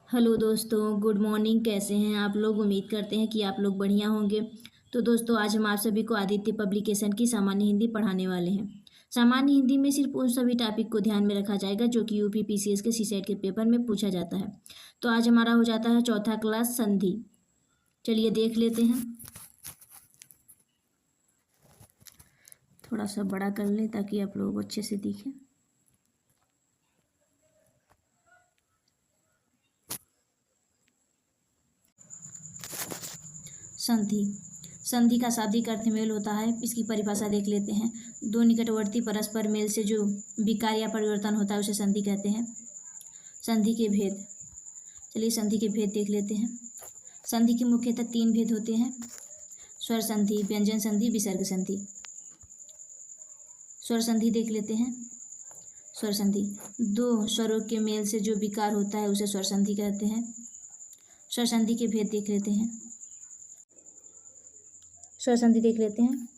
Hello दोस्तों, good morning. कैसे हैं आप लोग? उम्मीद करते हैं कि आप लोग बढ़िया होंगे। तो दोस्तों, आज हम आप सभी को आदित्य पब्लिकेशन की सामान्य हिंदी पढ़ाने वाले हैं। सामान्य हिंदी में सिर्फ उन सभी टॉपिक को ध्यान में रखा जाएगा जो कि यूपी पीसीएस के सीसेट के पेपर में पूछा जाता है। तो आज हमारा हो जाता है चौथा क्लास संधि। चलिए देख लेते हैं। थोड़ा सा बड़ा कर लें ताकि आप लोग अच्छे से दिखें। संधि। संधि का शाब्दिक अर्थ मेल होता है। इसकी परिभाषा देख लेते हैं। दो निकटवर्ती परस्पर मेल से जो विकार या परिवर्तन होता है उसे संधि कहते हैं। संधि के भेद। चलिए संधि के भेद देख लेते हैं। संधि के मुख्यतः तीन भेद होते हैं: स्वर संधि, व्यंजन संधि, विसर्ग संधि। स्वर संधि देख लेते हैं। स्वर संधि दो स्वरों के मेल से जो विकार होता है उसे स्वर संधि कहते हैं। स्वर संधि के भेद देख लेते हैं। स्वर संधि देख लेते हैं।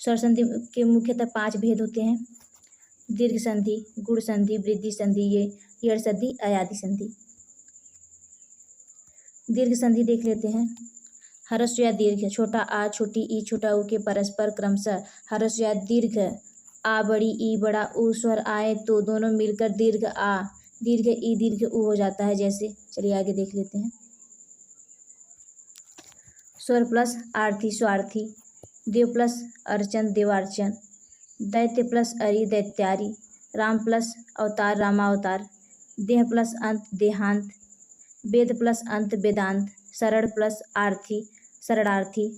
स्वर संधि के मुख्यतः 5 भेद होते हैं: दीर्घ संधि, गुण संधि, वृद्धि संधि, ये संधि, अयादि संधि। दीर्घ संधि देख लेते हैं। ह्रस्व या दीर्घ छोटा आ, छोटी ई, छोटा ऊ के परस्पर क्रमशः ह्रस्व या दीर्घ आ, बड़ी ई, बड़ा ऊ स्वर आए तो दोनों मिलकर दीर्घ आ, दीर्घ ई, दीर्घ ऊ हो जाता है। जैसे चलिए आगे देख लेते हैं। स्वर प्लस आर्थी, स्वार्थी। देव प्लस अर्चन, देवार्चन। दैत्य प्लस अरि, दैत्यारी। राम प्लस अवतार, रामावतार। देह प्लस अंत, देहांत। वेद प्लस अंत, वेदांत। शरण प्लस आर्थी, शरणार्थी।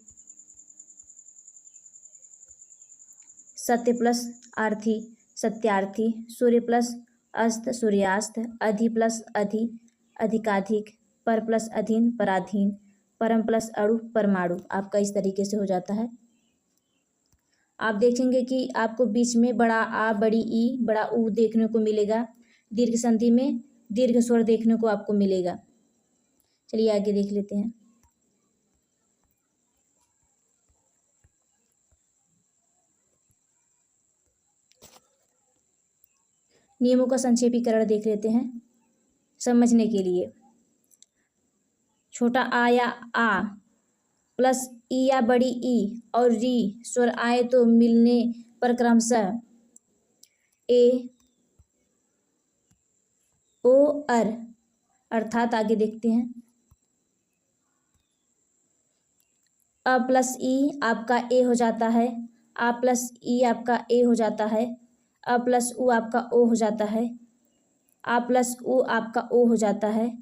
सत्य प्लस आर्थी, सत्यार्थी। सूर्य प्लस अस्त, सूर्यास्त। अधि प्लस अधि, अधिकाधिक। पर प्लस अधीन, पराधीन। परम प्लस अणु, परमाणु। आपका इस तरीके से हो जाता है। आप देखेंगे कि आपको बीच में बड़ा आ, बड़ी ई, बड़ा ऊ देखने को मिलेगा। दीर्घ संधि में दीर्घ स्वर देखने को आपको मिलेगा। चलिए आगे देख लेते हैं। नियमों का संक्षेपीकरण देख लेते हैं समझने के लिए। छोटा आ या आ प्लस ई या बड़ी ई और री स्वर आए तो मिलने पर क्रमशः ए, ओ, अर। अर्थात आगे देखते हैं। अ प्लस ई आपका ए हो जाता है। आ प्लस ई आपका ए हो जाता है। अ प्लस उ आपका ओ हो जाता है। आ प्लस उ आपका ओ हो जाता है।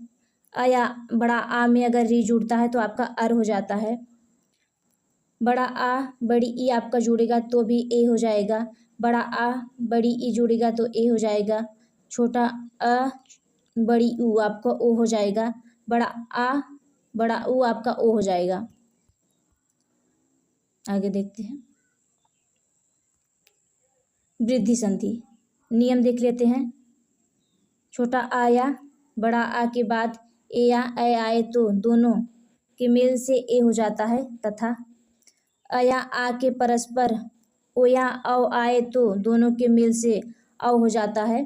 अ या बड़ा आ में अगर री जुड़ता है तो आपका अर हो जाता है। बड़ा आ बड़ी ई आपका जुड़ेगा तो भी ए हो जाएगा। बड़ा आ बड़ी ई जुड़ेगा तो ए हो जाएगा। छोटा अ बड़ी ऊ आपका ओ हो जाएगा। बड़ा आ बड़ा ऊ आपका ओ हो जाएगा। आगे देखते हैं। वृद्धि संधि नियम देख लेते हैं। छोटा आ या बड़ा आ के बाद ए या ए आए तो दोनों के मेल से ए हो जाता है तथा अ या आ के परस्पर ओ या औ आए तो दोनों के मेल से औ हो जाता है।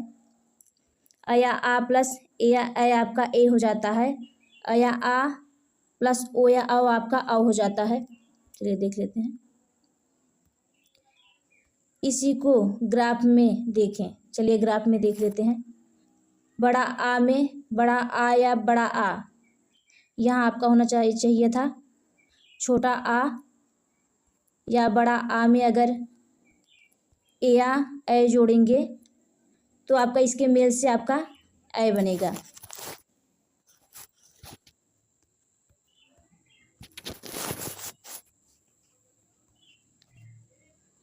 अ या आ प्लस ए या ए आपका ए हो जाता है। अ या आ प्लस ओ या औ आपका औ हो जाता है। चलिए देख लेते हैं। इसी को ग्राफ में देखें। चलिए ग्राफ में देख लेते हैं। बड़ा आ में बड़ा आ या बड़ा आ यहाँ आपका होना चाहिए था छोटा आ या बड़ा आ में अगर ए या ए जोड़ेंगे तो आपका इसके मेल से आपका ए बनेगा।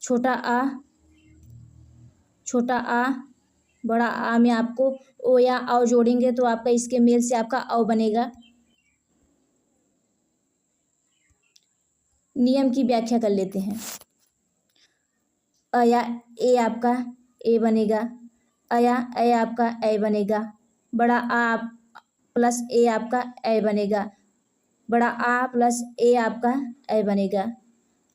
छोटा आ बड़ा आ में आपको ओ या औ जोड़ेंगे तो आपका इसके मेल से आपका औ बनेगा। नियम की व्याख्या कर लेते हैं। अ या ए आपका ए बनेगा। अ या ए आपका ए बनेगा। बड़ा आ प्लस ए आपका ए बनेगा। बड़ा आ प्लस ए आपका ए बनेगा।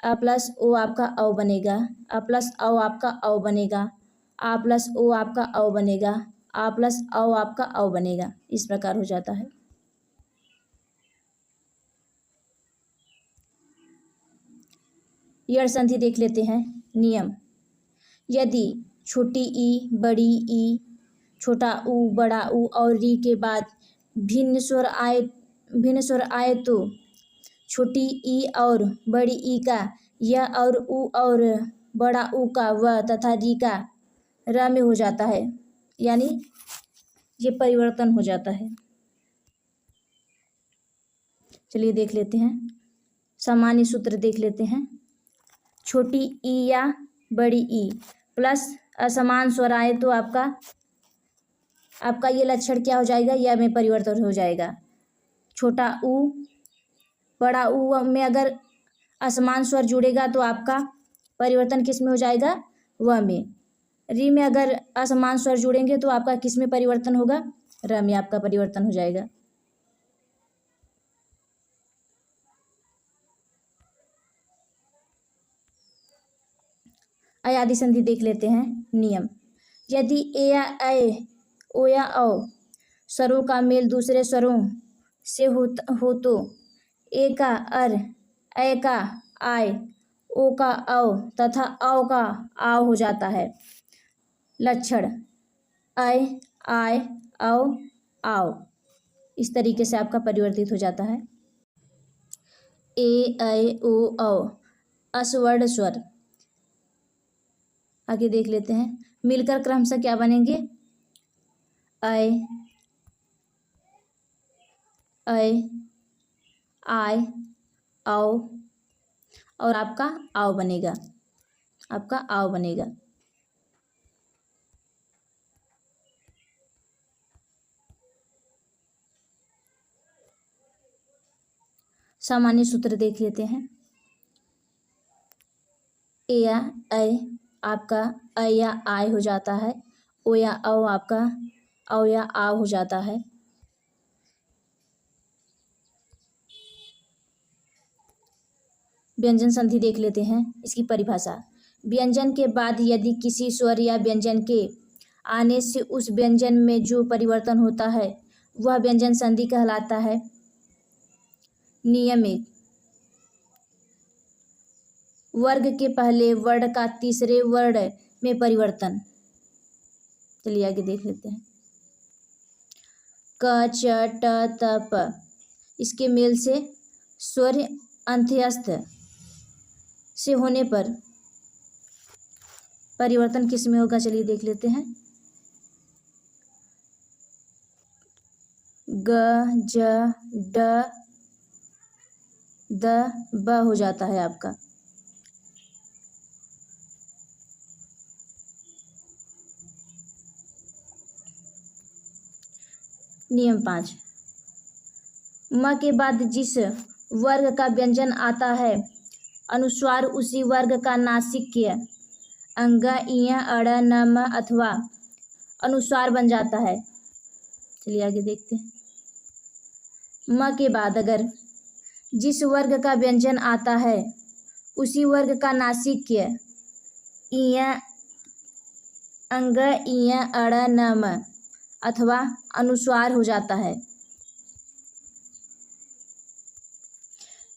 अ प्लस ओ आपका औ बनेगा। अ प्लस औ आपका औ बनेगा। आ प्लस ओ आपका औ बनेगा। आ प्लस औ आपका औ बनेगा, इस प्रकार हो जाता है। यड़ संधि देख लेते हैं। नियम: यदि छोटी ई, बड़ी ई, छोटा ऊ, बड़ा ऊ और री के बाद भिन्न स्वर आए तो छोटी ई और बड़ी ई का य और ऊ और बड़ा ऊ का व तथा री का र में हो जाता है, यानी ये परिवर्तन हो जाता है। चलिए देख लेते हैं, सामान्य सूत्र देख लेते हैं। छोटी ई या बड़ी ई प्लस असमान स्वर आए तो आपका ये लक्षण क्या हो जाएगा, या में परिवर्तन हो जाएगा। छोटा ऊ, बड़ा ऊ में अगर असमान स्वर जुड़ेगा तो आपका परिवर्तन किस में हो जाएगा, व में। री में अगर असमान स्वर जुड़ेंगे तो आपका किस में परिवर्तन होगा, र में आपका परिवर्तन हो जाएगा। अयादि संधि देख लेते हैं। नियम: यदि ए या ऐ, ओ या औ स्वरों का मेल दूसरे स्वरों से हो तो ए का अर, ऐ का आय, ओ का औ तथा औ का आव हो जाता है। लक्षण: ऐ, आय, औ, आव। इस तरीके से आपका परिवर्तित हो जाता है। ए, ऐ, ओ, औ अस्वर्ण स्वर। आगे देख लेते हैं, मिलकर क्रमशः क्या बनेंगे, ऐ, आय, औ और आपका आव बनेगा, आपका आव बनेगा। सामान्य सूत्र देख लेते हैं। ए या ऐ आपका ऐ या आय हो जाता है, ओ या औ आपका औ या आव हो जाता है। व्यंजन संधि देख लेते हैं, इसकी परिभाषा: व्यंजन के बाद यदि किसी स्वर या व्यंजन के आने से उस व्यंजन में जो परिवर्तन होता है वह व्यंजन संधि कहलाता है। नियम: एक, वर्ग के पहले वर्ण का तीसरे वर्ण में परिवर्तन। चलिए आगे देख लेते हैं। क, च, ट, त, प इसके मेल से स्वर अंत्यस्थ से होने पर परिवर्तन किस में होगा, चलिए देख लेते हैं। ग, ज, ड, द, ब हो जाता है आपका। नियम 5: म के बाद जिस वर्ग का व्यंजन आता है अनुस्वार उसी वर्ग का नासिक्य अंग, इय, अड़, न, म अथवा अनुस्वार बन जाता है। चलिए आगे देखते हैं। म के बाद अगर जिस वर्ग का व्यंजन आता है उसी वर्ग का नासिक्य इय, अंग, इय, अड़, न, म अथवा अनुस्वार हो जाता है।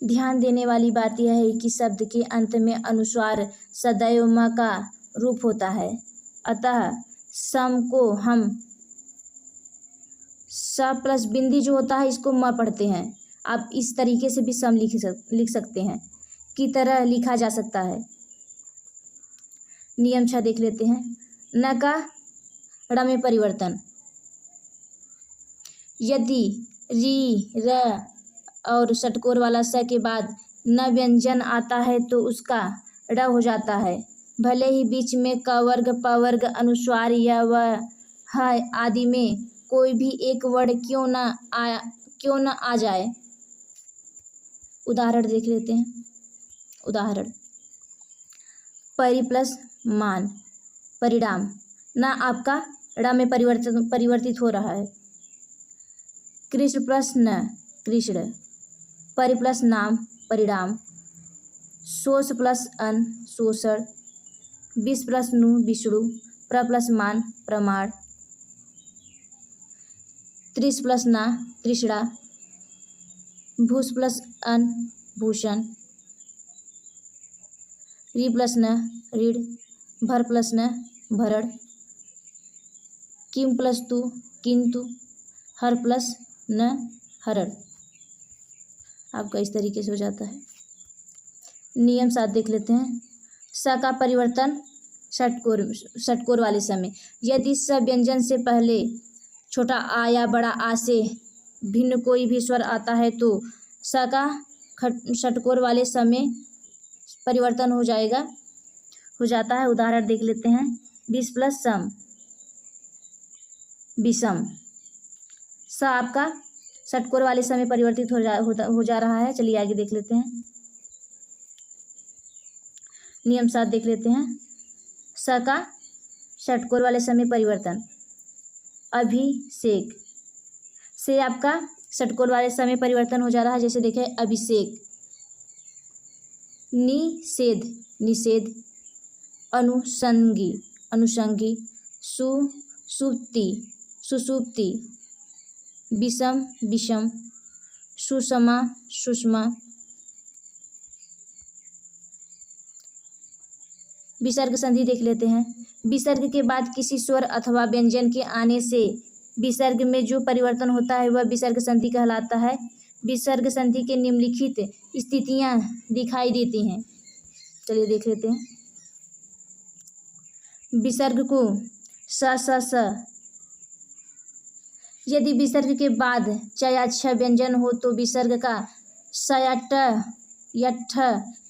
ध्यान देने वाली बात यह है कि शब्द के अंत में अनुस्वार सदैव म का रूप होता है, अतः सम को हम स प्लस बिंदी जो होता है इसको म पढ़ते हैं। आप इस तरीके से भी सम लिख सकते हैं, की तरह लिखा जा सकता है। नियम 6 देख लेते हैं। न का ड़ में परिवर्तन: यदि री, र और षटकोर वाला स के बाद न व्यंजन आता है तो उसका ड़ हो जाता है, भले ही बीच में क वर्ग, प वर्ग, अनुस्वार या व, ह आदि में कोई भी एक वर्ण क्यों न आ जाए। उदाहरण देख लेते हैं। उदाहरण: परि प्लस मान, परिणाम। न आपका ड़ में परिवर्तित हो रहा है। कृष्ण प्लस न, कृष्ण। परि प्लस नाम, परिणाम। शोष प्लस अन, शोषण। विष प्लस नु, विष्णु। प्र प्लस मान, प्रमाण। त्रिश प्लस ना त्रिषणा, भूष प्लस अन भूषण, ऋ प्लस न ऋण, भर प्लस न भरण, किम प्लस तु किंतु, हर प्लस न हरण। आपका इस तरीके से हो जाता है। नियम 7 देख लेते हैं। स का परिवर्तन षटकोर वाले समय। यदि स व्यंजन से पहले छोटा आ या बड़ा आ से भिन्न कोई भी स्वर आता है तो स का षटकोर वाले समय परिवर्तन हो जाता है। उदाहरण देख लेते हैं। विष प्लस सम, विषम। स आपका षटकोर वाले समय परिवर्तित हो जा रहा है। चलिए आगे देख लेते हैं। नियम 7 देख लेते हैं। स का षटकोर वाले समय परिवर्तन। अभिषेक से आपका षटकोर वाले समय परिवर्तन हो जा रहा है। जैसे देखें अभिषेक। निषेध निषेध, अनुषंगी अनुषंगी, सुसुप्ति सुसुप्ति, विषम विषम, सुषमा सुषमा। विसर्ग संधि देख लेते हैं। विसर्ग के बाद किसी स्वर अथवा व्यंजन के आने से विसर्ग में जो परिवर्तन होता है वह विसर्ग संधि कहलाता है। विसर्ग संधि के निम्नलिखित स्थितियां दिखाई देती हैं। चलिए देख लेते हैं। विसर्ग को स यदि विसर्ग के बाद च या छ व्यंजन हो तो विसर्ग का स या ट या ठ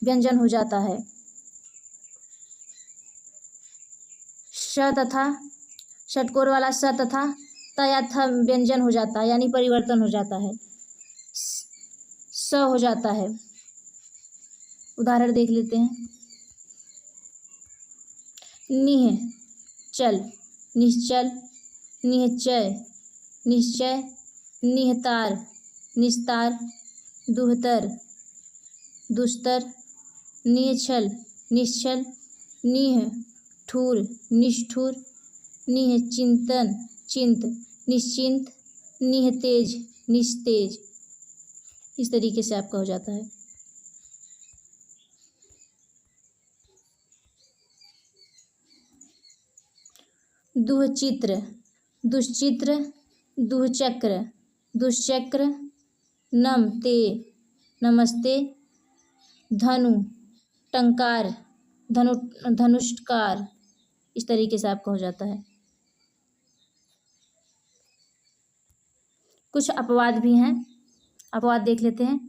व्यंजन हो जाता है। श तथा षटकोर वाला स तथा त या थ व्यंजन हो जाता है, यानी परिवर्तन हो जाता है, स हो जाता है। उदाहरण देख लेते हैं। निह चल, निश्चल, निश्चय, निश्चय, निहतार, निस्तार, दुहतर, दुस्तर, निहछल, निश्चल, निष्ठुर, निष्ठुर, निश्चिंतन, चिंत, निश्चिंत, निस्तेज, निस्तेज। इस तरीके से आपका हो जाता है। दुहचित्र, दुश्चित्र, दुहचक्र, दुष्चक्र, नमते, नमस्ते, धनु, टंकार, धनुष्कार। इस तरीके से आपका हो जाता है। कुछ अपवाद भी हैं, अपवाद देख लेते हैं।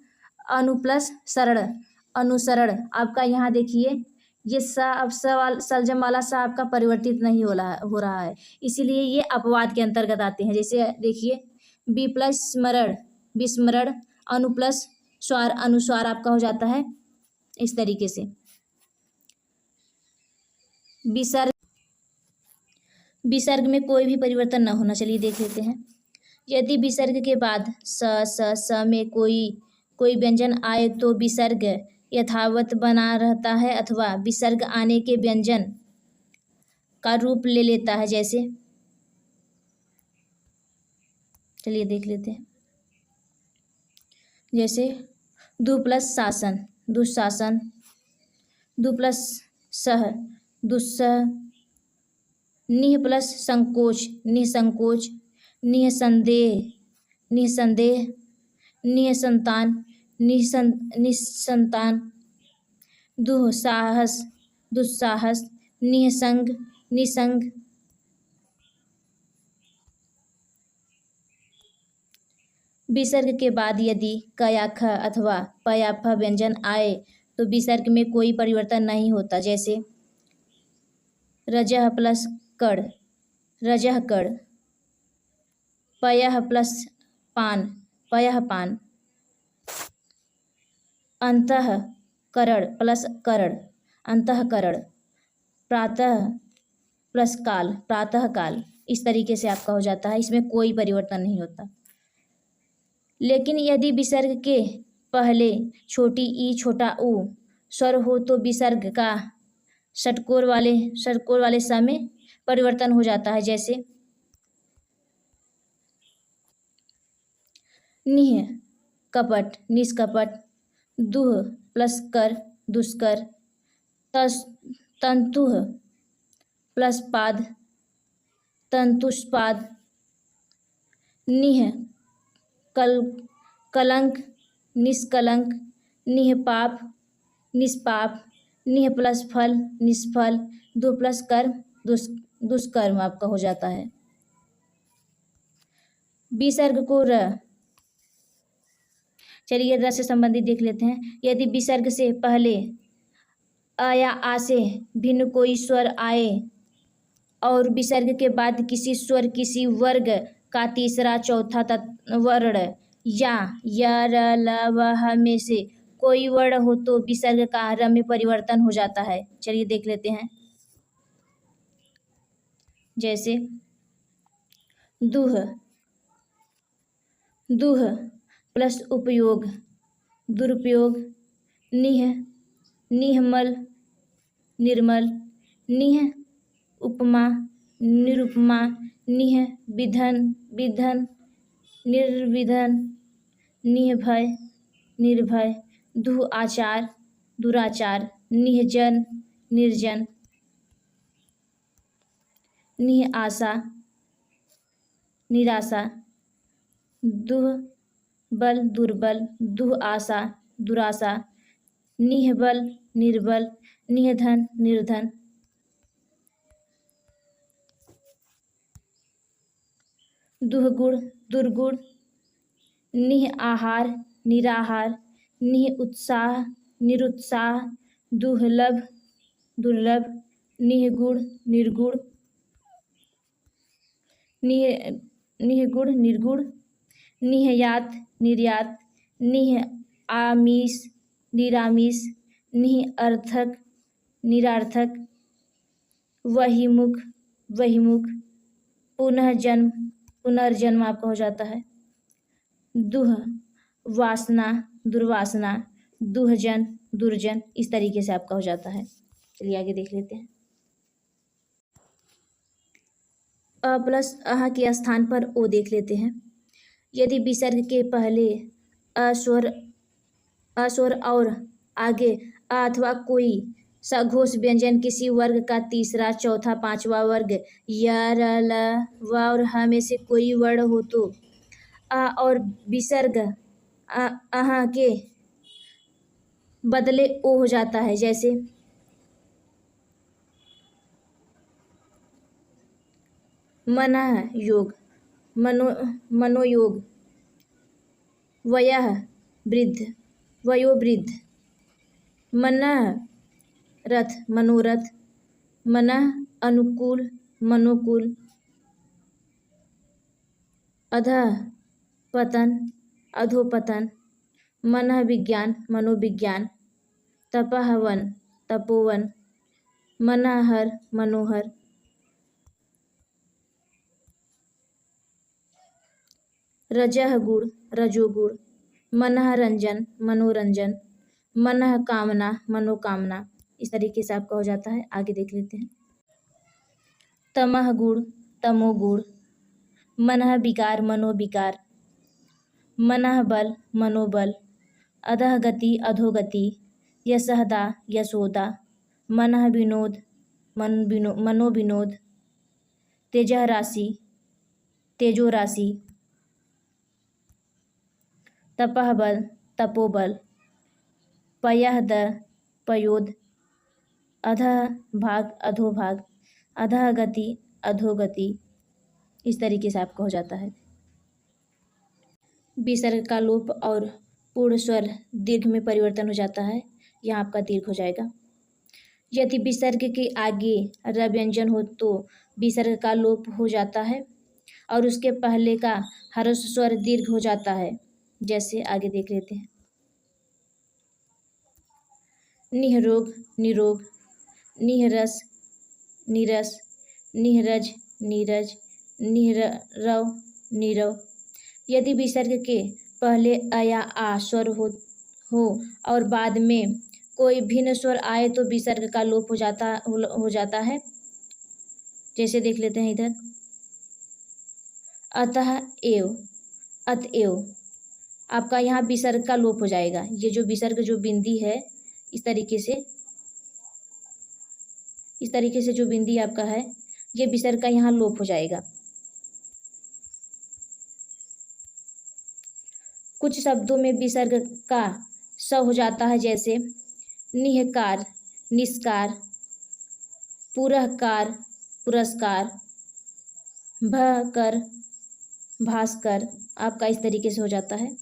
अनु प्लस सरल, अनुसरण। आपका यहाँ देखिए ये स अब सलजम वाला स आपका परिवर्तित नहीं हो रहा है, इसीलिए ये अपवाद के अंतर्गत आते हैं। जैसे देखिए बी प्लस स्मरण, विस्मरण। अनु प्लस स्वर, अनुस्वार आपका हो जाता है इस तरीके से। विसर्ग में कोई भी परिवर्तन न होना। चलिए देख लेते हैं। यदि विसर्ग के बाद स में कोई व्यंजन आए तो विसर्ग यथावत बना रहता है अथवा विसर्ग आने के व्यंजन का रूप ले लेता है। जैसे चलिए देख लेते हैं। जैसे दु प्लस शासन, दुशासन, दु प्लस सह, दुस्सह, निह प्लस संकोच, निसंकोच, निसंदेह, निसंदेह, निसंतान, निसंतान, दुस्साहस, दुस्साहस, निसंग, निसंग। विसर्ग के बाद यदि क या ख अथवा प या फ व्यंजन आए तो विसर्ग में कोई परिवर्तन नहीं होता। जैसे रजह प्लस कड़, रजह कड़, पयः प्लस पान, पयः पान, अंतःकरण प्लस करण, अंतःकरण, प्रातः प्लस काल, प्रातः काल। इस तरीके से आपका हो जाता है, इसमें कोई परिवर्तन नहीं होता। लेकिन यदि विसर्ग के पहले छोटी ई छोटा ऊ स्वर हो तो विसर्ग का षटकोर वाले स में परिवर्तन हो जाता है। जैसे निह कपट निष्कपट, दुह प्लस कर दुष्कर, तंतुह प्लस पाद तंतुष्पाद, निह कलंक निष्कलंक, निह पाप निष्पाप, निह प्लस फल निष्फल, दु प्लस कर्म दुष्कर्म आपका हो जाता है। विसर्ग को र, चलिए र से संबंधित देख लेते हैं। यदि विसर्ग से पहले अ या आ से भिन्न कोई स्वर आए और विसर्ग के बाद किसी स्वर किसी वर्ग का तीसरा चौथा वर्ण या र ल व ह में से कोई वर्ण हो तो विसर्ग का र में परिवर्तन हो जाता है। चलिए देख लेते हैं। जैसे दुह दुह प्लस उपयोग दुरुपयोग, निह निहमल निर्मल, निह उपमा निरुपमा, निह विधन विधन निर्विधन, निभय निर्भय, दुह आचार दुराचार, निहजन निर्जन, निह आशा निराशा, दुह बल दुर्बल, दुह आशा दुराशा, निहबल निर्बल, निहधन निर्धन, दुहगुण दुर्गुण, निह आहार निराहार, निह उत्साह निरुत्साह, दुर्लभ दुर्लभ, निहगुण निर्गुण, निहगुण निर्गुण, निहयात निर्यात, निह आमिष निरामिष, निह अर्थक निरार्थक, वहीमुख वहीमुख, पुनर्जन्म आपका हो जाता है। दुह वासना दुर्वासना, दुहजन दुर्जन, इस तरीके से आपका हो जाता है। चलिए आगे देख लेते हैं। अ प्लस अह के स्थान पर ओ देख लेते हैं। यदि विसर्ग के पहले अस्वर और आगे अ अथवा कोई सघोष व्यंजन किसी वर्ग का तीसरा चौथा पांचवा वर्ग य र ल व और ह में से कोई वर्ण हो तो अ और विसर्ग अह के बदले ओ हो जाता है। जैसे मनः योग मनोयोग, वयः वृद्ध वयोवृद्ध, मनः रथ मनोरथ, मनः अनुकूल मनोकूल, अधः पतन अधोपतन, मनः विज्ञान मनोविज्ञान, तपः वन तपोवन, मनः हर मनोहर, रजः गुण रजोगुण, मनः रंजन मनोरंजन, मनः कामना मनोकामना, इस तरीके से आपका हो जाता है। आगे देख लेते हैं। तमः गुण तमोगुण, मनः विकार मनोविकार, मनः बल मनोबल, अधः गति अधोगति, यशहदा यशोदा, मनः विनोद मनोविनोद, तेजः राशि तेजो राशि, तपः बल तपोबल, पयः द पयोद, अधः भाग अधोभाग, अधः गति अधोगति, इस तरीके से आपका हो जाता है। विसर्ग का लोप और पूर्ण स्वर दीर्घ में परिवर्तन हो जाता है। यहाँ आपका दीर्घ हो जाएगा। यदि विसर्ग के आगे र व्यंजन हो तो विसर्ग का लोप हो जाता है और उसके पहले का ह्रस्व स्वर दीर्घ हो जाता है। जैसे आगे देख लेते हैं। निहरोग निरोग, निहरस नीरस, निहरज नीरज, निहरव नीरव। यदि विसर्ग के पहले अ या आ स्वर हो और बाद में कोई भिन्न स्वर आए तो विसर्ग का लोप हो जाता है। जैसे देख लेते हैं इधर, अतः एव अतएव, आपका यहाँ विसर्ग का लोप हो जाएगा। ये जो विसर्ग जो बिंदी है इस तरीके से जो बिंदी आपका है ये विसर्ग का यहाँ लोप हो जाएगा। कुछ शब्दों में विसर्ग का स हो जाता है, जैसे निहकार, निस्कार, पुरहकार, पुरस्कार, भकर, भास्कर, आपका इस तरीके से हो जाता है।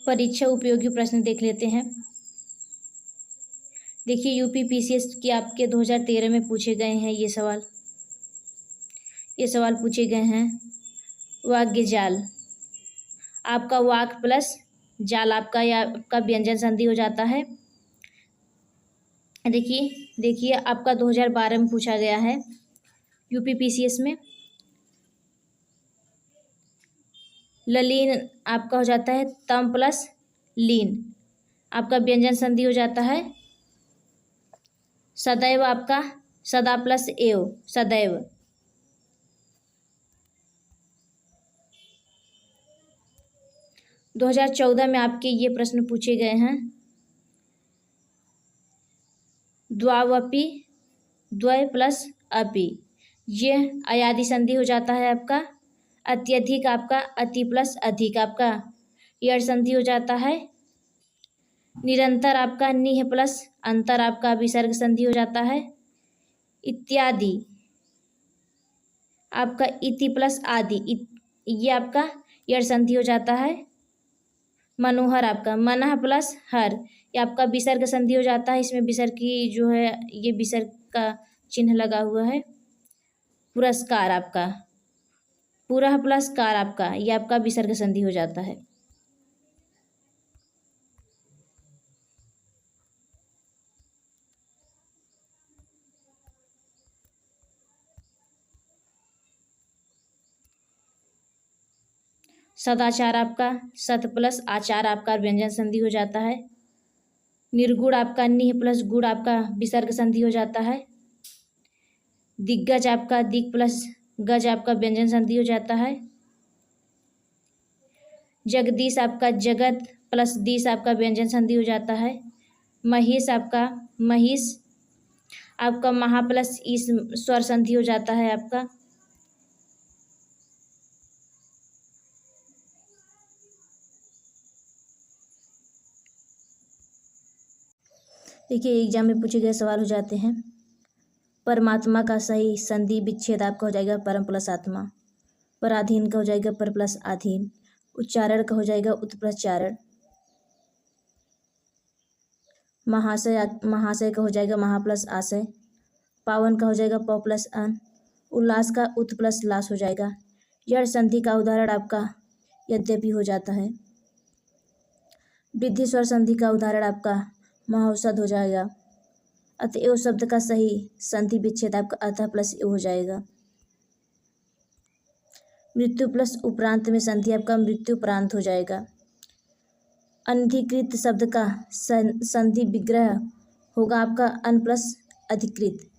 परीक्षा उपयोगी प्रश्न देख लेते हैं। देखिए यूपीपीसीएस की आपके 2013 में पूछे गए हैं ये सवाल पूछे गए हैं। वाग्य जाल, आपका वाक प्लस जाल आपका या आपका व्यंजन संधि हो जाता है। देखिए आपका 2012 में पूछा गया है यूपीपीसीएस में। ललीन आपका हो जाता है तम प्लस लीन, आपका व्यंजन संधि हो जाता है। सदैव आपका सदा प्लस एव, सदैव। दो 2014 में आपके ये प्रश्न पूछे गए हैं। द्वावपि, द्वय प्लस अपि, ये अयादि संधि हो जाता है आपका। अत्यधिक आपका अति प्लस अधिक, आपका यड़ संधि हो जाता है। निरंतर आपका निह प्लस अंतर, आपका विसर्ग संधि हो जाता है। इत्यादि आपका इति प्लस आदि, ये आपका यड़ संधि हो जाता है। मनोहर आपका मनः प्लस हर, ये आपका विसर्ग संधि हो जाता है। इसमें विसर्ग की जो है ये विसर्ग का चिन्ह लगा हुआ है। पुरस्कार आपका पुरः प्लस कार, आपका ये आपका विसर्ग संधि हो जाता है। सदाचार आपका सत प्लस आचार, आपका व्यंजन संधि हो जाता है। निर्गुण आपका निह प्लस गुण, आपका विसर्ग संधि हो जाता है। दिग्गज आपका दिग प्लस गज, आपका व्यंजन संधि हो जाता है। जगदीश आपका जगत प्लस दीश, आपका व्यंजन संधि हो जाता है। महेश आपका महिष, आपका महा प्लस ईश स्वर संधि हो जाता है आपका। देखिए एग्जाम में पूछे गए सवाल हो जाते हैं। परमात्मा का सही संधि विच्छेद आपका हो जाएगा परम प्लस आत्मा। पराधीन का हो जाएगा पर प्लस आधीन। उच्चारण का हो जाएगा उत प्लस चारण। महाशय का हो जाएगा महा प्लस आशय। पावन का हो जाएगा प प्लस अन। उल्लास का उत प्लस लास हो जाएगा। यड़ संधि का उदाहरण आपका यद्यपि हो जाता है। वृद्धि स्वर संधि का उदाहरण आपका महौषध हो जाएगा। अतएव शब्द का सही संधि विच्छेद आपका अतः प्लस एव हो जाएगा। मृत्यु प्लस उपरांत में संधि आपका मृत्युपरांत हो जाएगा। अनधिकृत शब्द का संधि विग्रह होगा आपका अन प्लस अधिकृत।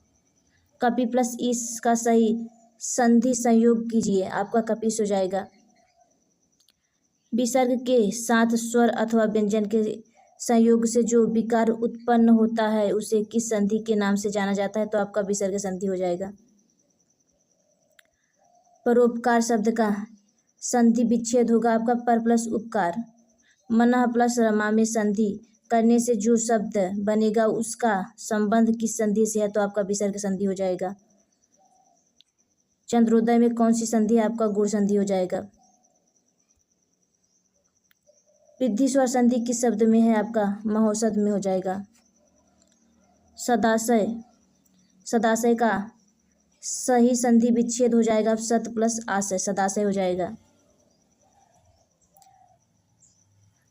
कपि प्लस ईस का सही संधि संयोग कीजिए, आपका कपिस हो जाएगा। विसर्ग के साथ स्वर अथवा व्यंजन के संयोग से जो विकार उत्पन्न होता है उसे किस संधि के नाम से जाना जाता है, तो आपका विसर्ग संधि हो जाएगा। परोपकार शब्द का संधि विच्छेद होगा आपका पर प्लस उपकार। मनः प्लस रमा में संधि करने से जो शब्द बनेगा उसका संबंध किस संधि से है, तो आपका विसर्ग संधि हो जाएगा। चंद्रोदय में कौन सी संधि आपका गुण संधि हो जाएगा। वृद्धि स्वर संधि किस शब्द में है, आपका महौषध में हो जाएगा। सदाशय का सही संधि विच्छेद हो जाएगा सत प्लस आशय, सदाशय हो जाएगा।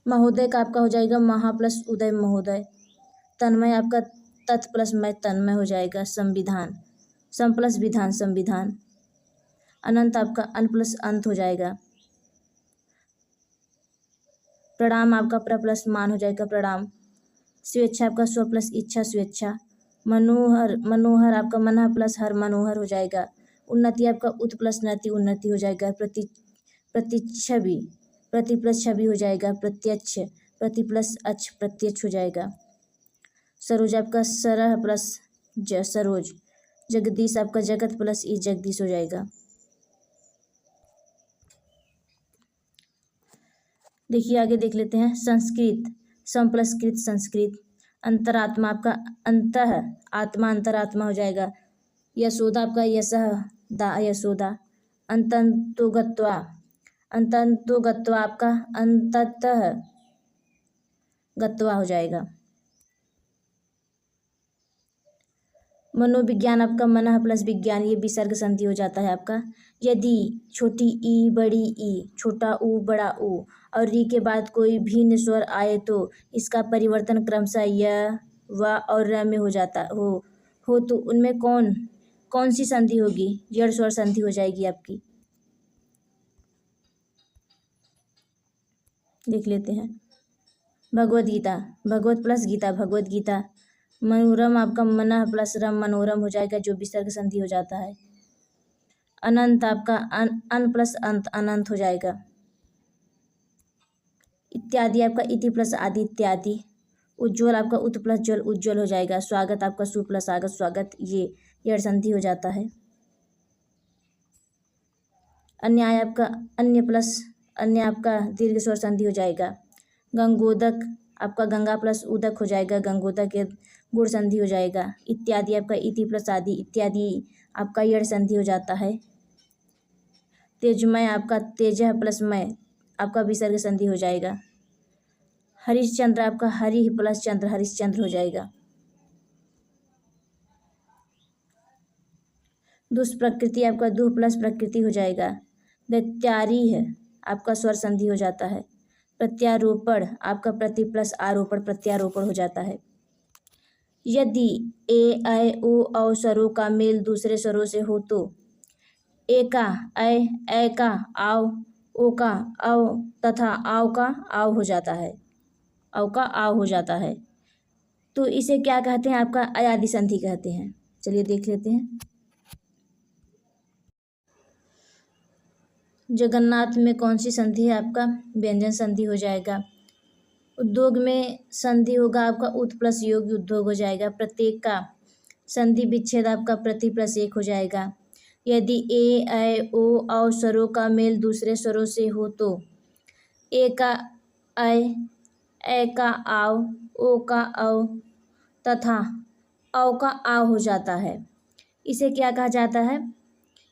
महोदय का आपका हो जाएगा महा प्लस उदय महोदय। तन्मय आपका तत् प्लस मय तन्मय हो जाएगा। संविधान सम प्लस विधान संविधान। अनंत आपका अन प्लस अंत हो जाएगा। प्रणाम आपका प्र प्लस मान हो जाएगा प्रणाम। स्वेच्छा आपका स्व प्लस इच्छा स्वेच्छा। मनोहर, मनोहर आपका मनः प्लस हर मनोहर हो जाएगा। उन्नति आपका उत प्लस नति उन्नति हो जाएगा। प्रतिच्छवि, प्रति प्लस छवि हो जाएगा। प्रत्यक्ष, प्रति प्लस अच्छ प्रत्यक्ष हो जाएगा। सरोज आपका सरह प्लस सरोज। जगदीश आपका जगत प्लस ई जगदीश हो जाएगा। देखिए आगे देख लेते हैं। संस्कृत, सम प्लस कृत संस्कृत। अंतरात्मा आपका अंतः आत्मा अंतरात्मा हो जाएगा। यशोदा आपका यशः दा यशोदा। अंतंतोगत्वा, अंतंतोगत्वा आपका अंततः गत्वा हो जाएगा। मनोविज्ञान आपका मनः प्लस विज्ञान, ये विसर्ग संधि हो जाता है आपका। यदि छोटी ई बड़ी ई, छोटा ऊ बड़ा ऊ और री के बाद कोई भिन्न स्वर आए तो इसका परिवर्तन क्रमशः य, व और र में हो जाता हो तो उनमें कौन सी संधि होगी? जड़ स्वर संधि हो जाएगी आपकी। देख लेते हैं। भगवद गीता, भगवत प्लस गीता भगवद गीता। मनोरम आपका मनः प्लस रम मनोरम हो जाएगा, जो विसर्ग संधि हो जाता है। अनंत आपका अन प्लस अंत अनंत हो जाएगा। इत्यादि आपका इति प्लस आदि इत्यादि। उज्ज्वल आपका उत प्लस ज्वल उज्ज्वल हो जाएगा। स्वागत आपका सु प्लस आगत स्वागत, ये यड़ संधि हो जाता है। अन्याय आपका अन्य प्लस अन्य आपका दीर्घ स्वर संधि हो जाएगा। गंगोदक आपका गंगा प्लस उदक हो जाएगा। गंगोदक के गुण संधि हो जाएगा। इत्यादि आपका इति प्लस आदि इत्यादि आपका यड़ संधि हो जाता है। तेजमय आपका तेजह प्लस मय आपका विसर्ग संधि हो जाएगा। हरिश्चंद्र आपका हरि प्लस चंद्र हरिश्चंद्र हो जाएगा। दुष्प्रकृति आपका दुह प्लस प्रकृति हो जाएगा। दैत्यारीह आपका स्वर संधि हो जाता है। प्रत्यारोपण आपका प्रति प्लस आरोपण प्रत्यारोपण हो जाता है। यदि ए ऐ ओ औ स्वरों का मेल दूसरे स्वरों से हो तो ए का ऐ का आव, ओ का औ तथा आव का आव हो जाता है। आव का आव हो जाता है तो इसे क्या कहते हैं? आपका अयादि संधि कहते हैं। चलिए देख लेते हैं। जगन्नाथ में कौन सी संधि है? आपका व्यंजन संधि हो जाएगा। उद्योग में संधि होगा आपका उत प्लस योग उद्योग हो जाएगा। प्रत्येक का संधि विच्छेद आपका प्रति प्लस एक हो जाएगा। यदि ए ऐ ओ औ स्वरों का मेल दूसरे स्वरों से हो तो ए का ऐ का आव, ओ का औ तथा औ का आव हो जाता है। इसे क्या कहा जाता है?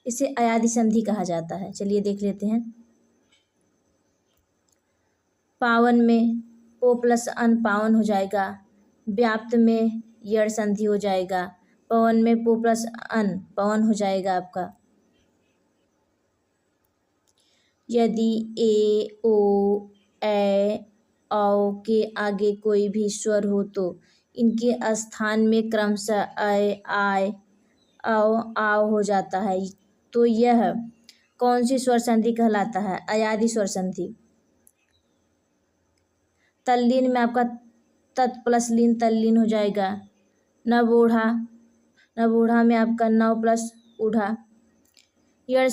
इसे अयादि संधि कहा जाता है। चलिए देख लेते हैं। पावन में ओ प्लस अन पावन हो जाएगा। व्याप्त में यड़ संधि हो जाएगा। पवन में पो प्लस अन पवन हो जाएगा आपका। यदि ए ओ ऐ औ के आगे कोई भी स्वर हो तो इनके स्थान में क्रमशः ऐ आय औ आव हो जाता है तो यह कौन सी स्वर संधि कहलाता है? अयादि स्वर संधि। तल्लीन में आपका तत् प्लस लीन तल्लीन हो जाएगा। नवोढ़ा, नवोढ़ा में आपका नव प्लस ऊढ़ा। यड़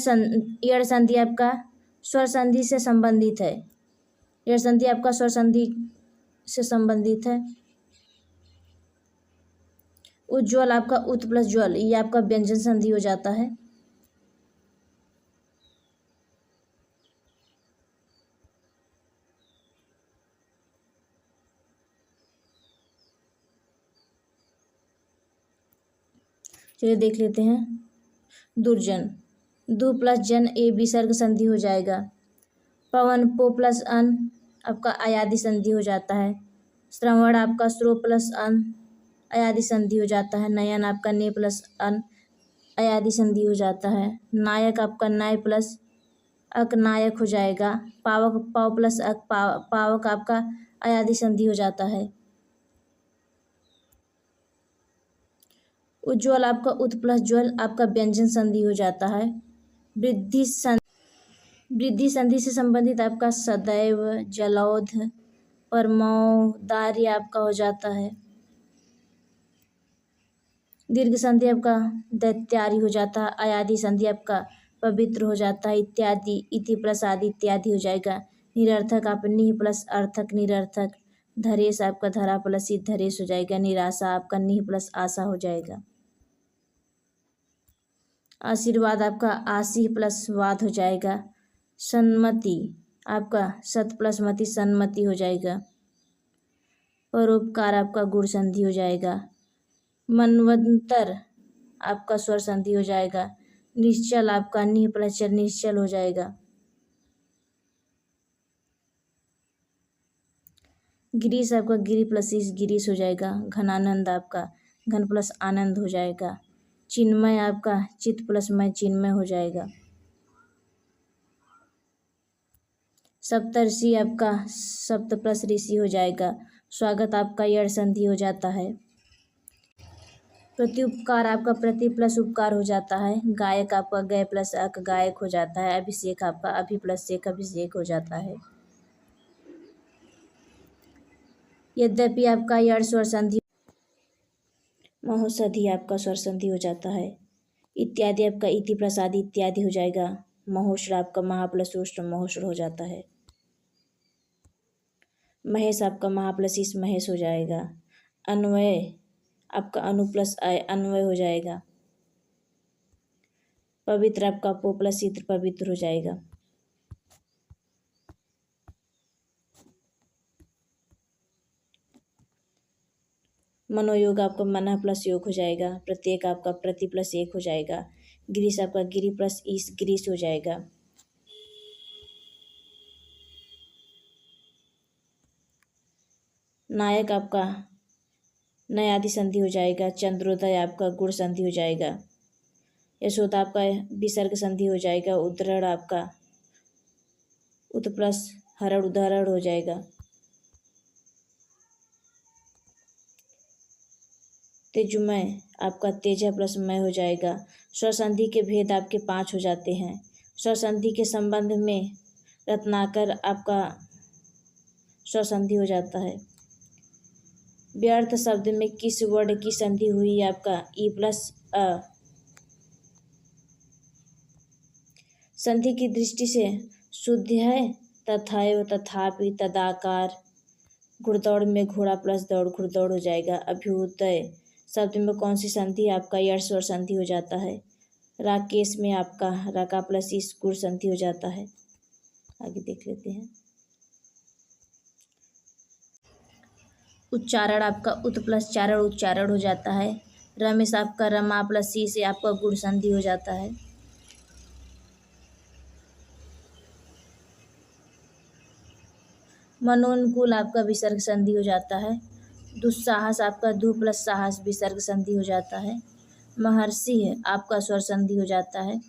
संधि आपका स्वर संधि से संबंधित है। यड़ संधि आपका स्वर संधि से संबंधित है। उज्ज्वल आपका उत प्लस ज्वल, ये आपका व्यंजन संधि हो जाता है। चलिए देख लेते हैं। दुर्जन, दु प्लस जन ए विसर्ग संधि हो जाएगा। पवन पो प्लस अन आपका अयादि संधि हो जाता है। श्रवण आपका श्रो प्लस अन अयादि संधि हो जाता है। नयन आपका ने प्लस अन अयादि संधि हो जाता है। नायक आपका नाय प्लस अक नायक हो जाएगा। पावक पाव प्लस अक पावक आपका अयादि संधि हो जाता है। उज्ज्वल आपका उत प्लस ज्वल आपका व्यंजन संधि हो जाता है। वृद्धि संधि से संबंधित आपका सदैव, जलौध, परमौ, दार्य आपका हो जाता है। दीर्घ संधि आपका दैत्यारी हो जाता है, अयादि संधि आपका पवित्र हो जाता है, इत्यादि, इति प्लस आदि इत्यादि हो जाएगा। निरर्थक आप निह प्लस अर्थक निरर्थक, धरेश आपका धरा प्लस ईत धरेश हो जाएगा, निराशा आपका निह प्लस आशा हो जाएगा। आशीर्वाद आपका आशीष प्लस वाद हो जाएगा। सन्मति आपका सत प्लस मति सन्मति हो जाएगा। परोपकार आपका गुण संधि हो जाएगा। मनवंतर आपका स्वर संधि हो जाएगा। निश्चल आपका निह प्लस चल निश्चल हो जाएगा। गिरीश आपका गिरी प्लस इस गिरीश हो जाएगा। घनानंद आपका घन प्लस आनंद हो जाएगा। चिन्मय आपका चित प्लस मय चिन्मय हो जाएगा। सप्तर्षि आपका सप्त प्लस ऋषि हो जाएगा। स्वागत आपका यड़ संधि हो जाता है। प्रत्युपकार आपका प्रति प्लस उपकार हो जाता है। गायक आपका गय प्लस अक गायक हो जाता है। अभिषेक आपका अभि प्लस सेक अभिषेक हो जाता है। यद्यपि आपका यड़ स्वर संधि महोषधि आपका स्वर संधि हो जाता है। इत्यादि आपका इति प्लस आदि इत्यादि हो जाएगा। महोष्र आपका महा प्लस उष्ट्र महोष्र हो जाता है। महेश आपका महा प्लस इस महेश हो जाएगा। अन्वय आपका अनु प्लस अय अन्वय हो जाएगा। पवित्र आपका पो प्लस इत्र पवित्र हो जाएगा। मनोयोग आपका मन प्लस योग हो जाएगा। प्रत्येक आपका प्रति प्लस एक हो जाएगा। गिरीश आपका गिरी प्लस ईस गिरीश हो जाएगा। नायक आपका नयादि संधि हो जाएगा। चंद्रोदय आपका गुण संधि हो जाएगा। यशोदा आपका विसर्ग संधि हो जाएगा। उद्धरण आपका उत प्लस हरण उदाहरण हो जाएगा। तेजुमय आपका तेजा प्लस मय हो जाएगा। स्वसंधि के भेद आपके 5 हो जाते हैं। स्वसंधि के संबंध में रत्नाकर आपका स्वसंधि हो जाता है। व्यर्थ शब्द में किस वर्ण की संधि हुई आपका ई प्लस अ। संधि की दृष्टि से शुद्ध है तथैव तथापि तदाकार। घुड़दौड़ में घोड़ा प्लस दौड़ घुड़दौड़ हो जाएगा। अभ्युदय शब्द में कौन सी संधि आपका यड़ स्वर संधि हो जाता है। राकेश में आपका रका प्लस इस गुण संधि हो जाता है। आगे देख लेते हैं। उच्चारण आपका उत प्लस चारण उच्चारण हो जाता है। रमेश आपका रमा प्लस सी से आपका गुण संधि हो जाता है। मनोनुकूल आपका विसर्ग संधि हो जाता है। दुस्साहस आपका दु प्लस साहस विसर्ग संधि हो जाता है। महर्षि है आपका स्वर संधि हो जाता है।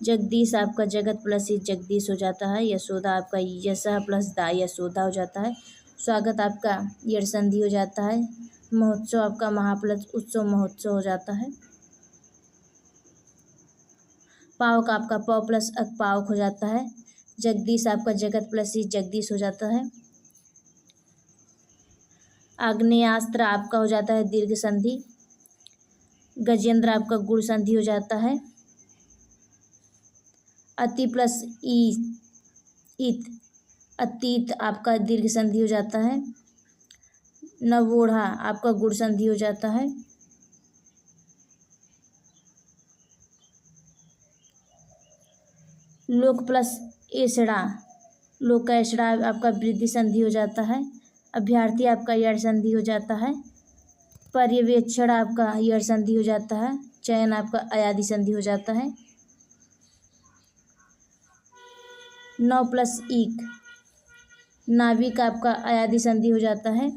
जगदीश आपका जगत प्लस ही जगदीश हो जाता है। यशोदा आपका यशः प्लस दा यशोदा हो जाता है। स्वागत आपका यड़ संधि हो जाता है। महोत्सव आपका महा प्लस उत्सव महोत्सव हो जाता है। पावक आपका पौ प्लस अक पावक हो जाता है। जगदीश आपका जगत प्लस ही जगदीश हो जाता है। आग्नेयास्त्र आपका हो जाता है दीर्घ संधि। गजेंद्र आपका गुण संधि हो जाता है। अति प्लस ई इत अतीत आपका दीर्घ संधि हो जाता है। नवोढ़ा आपका गुण संधि हो जाता है। लोक प्लस एसड़ा लोकेशड़ा आपका वृद्धि संधि हो जाता है। अभ्यर्थी आपका यड़ संधि हो जाता है। पर्यवेक्षण आपका यड़ संधि हो जाता है। चयन आपका अयादि संधि हो जाता है। 9 प्लस ईक नाविक आपका अयादि संधि हो जाता है।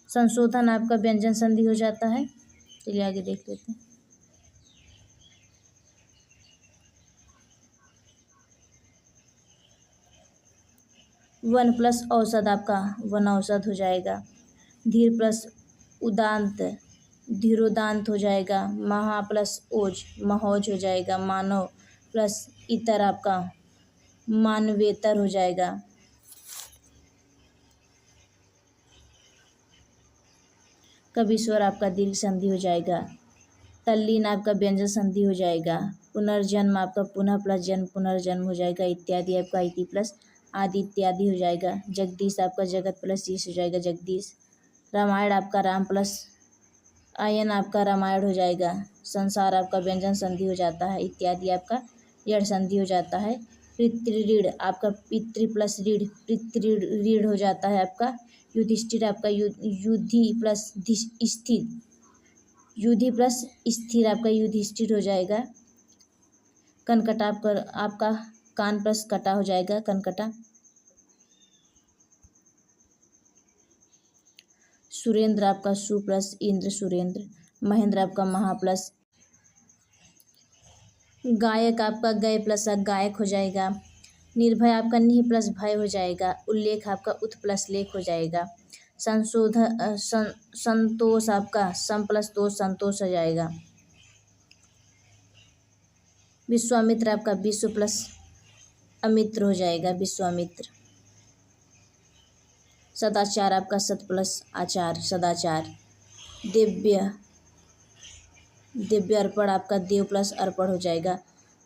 संशोधन आपका व्यंजन संधि हो जाता है। चलिए आगे देख लेते हैं। वन प्लस औषध आपका वन औषध हो जाएगा। धीर प्लस उदांत धीरोदांत हो जाएगा। महा प्लस ओज महोज हो जाएगा। मानव प्लस इतर आपका मानवेतर हो जाएगा। कवि स्वर आपका दीर्घ संधि हो जाएगा। तल्लीन आपका व्यंजन संधि हो जाएगा। पुनर्जन्म आपका पुनः प्लस जन्म पुनर्जन्म हो जाएगा। इत्यादि आपका इति प्लस आदि इत्यादि हो जाएगा। जगदीश आपका जगत प्लस ईश हो जाएगा जगदीश। रामायण आपका राम प्लस आयन आपका रामायण हो जाएगा। संसार आपका व्यंजन संधि हो जाता है। इत्यादि आपका यड़ संधि हो जाता है। पितृऋण आपका पितृ प्लस ऋण पितृऋण ऋण हो जाता है आपका। युधिष्ठिर आपका युधि प्लस स्थिर युधि प्लस स्थिर आपका युधिष्ठिर हो जाएगा। कनकटा आपका कान प्लस कटा हो जाएगा कनकटा। सुरेंद्र आपका सु प्लस इंद्र सुरेंद्र। महेंद्र आपका महा प्लस गायक आपका गय प्लस गायक हो जाएगा। निर्भय आपका निह प्लस भय हो जाएगा। उल्लेख आपका उत प्लस लेख हो जाएगा। संतोष आपका सम प्लस तोष संतोष हो जाएगा। विश्वामित्र आपका विश्व प्लस अमित्र हो जाएगा विश्वामित्र। सदाचार आपका सत प्लस आचार सदाचार। दिव्य अर्पण आपका देव प्लस अर्पण हो जाएगा।